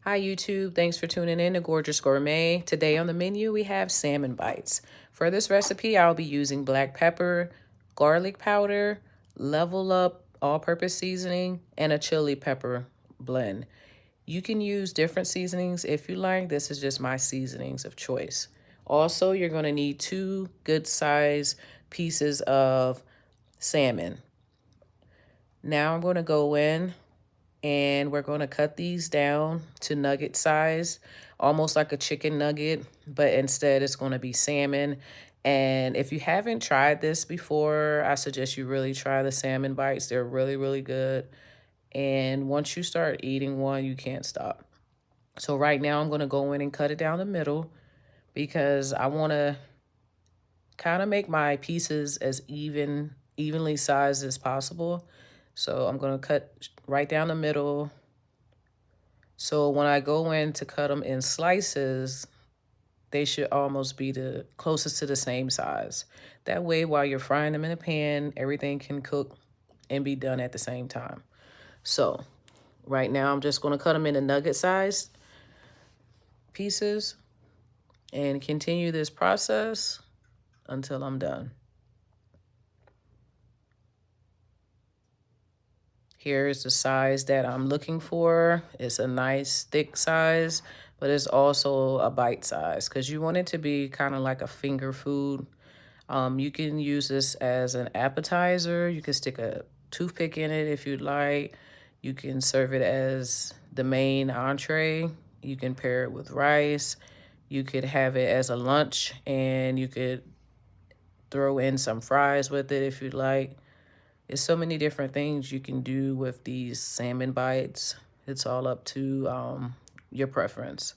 Hi YouTube, thanks for tuning in to Gorgeous Gourmet. Today on the menu we have salmon bites. For this recipe I'll be using black pepper, garlic powder, Level Up all-purpose seasoning, and a chili pepper blend. You can use different seasonings if you like. This is just my seasonings of choice. Also, you're going to need 2 good size pieces of salmon. Now I'm going to go in and we're going to cut these down to nugget size, almost like a chicken nugget, but instead it's going to be salmon. And if you haven't tried this before, I suggest you really try the salmon bites. They're really, really good. And once you start eating one, you can't stop. So right now I'm going to go in and cut it down the middle because I want to kind of make my pieces as evenly sized as possible. So I'm going to cut right down the middle. So when I go in to cut them in slices, they should almost be the closest to the same size. That way, while you're frying them in a pan, everything can cook and be done at the same time. So right now, I'm just going to cut them into nugget-sized pieces and continue this process until I'm done. Here is the size that I'm looking for. It's a nice thick size, but it's also a bite size because you want it to be kind of like a finger food. You can use this as an appetizer. You can stick a toothpick in it if you'd like. You can serve it as the main entree. You can pair it with rice. You could have it as a lunch, and you could throw in some fries with it if you'd like. There's so many different things you can do with these salmon bites. It's all up to your preference.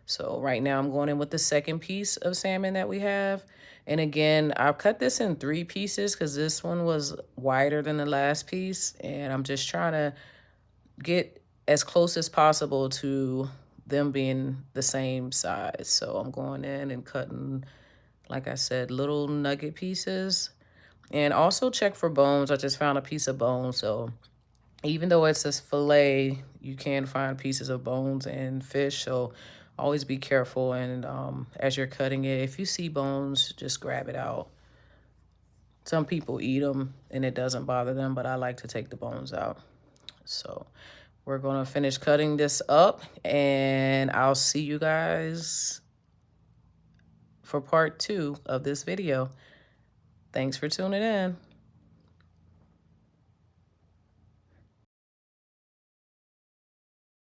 So right now I'm going in with the second piece of salmon that we have. And again, I'll cut this in 3 pieces because this one was wider than the last piece. And I'm just trying to get as close as possible to them being the same size. So I'm going in and cutting, like I said, little nugget pieces. And also check for bones. I just found a piece of bone. So even though it says fillet, you can find pieces of bones in fish. So always be careful. And as you're cutting it, if you see bones, just grab it out. Some people eat them and it doesn't bother them, but I like to take the bones out. So we're going to finish cutting this up and I'll see you guys for part 2 of this video. Thanks for tuning in.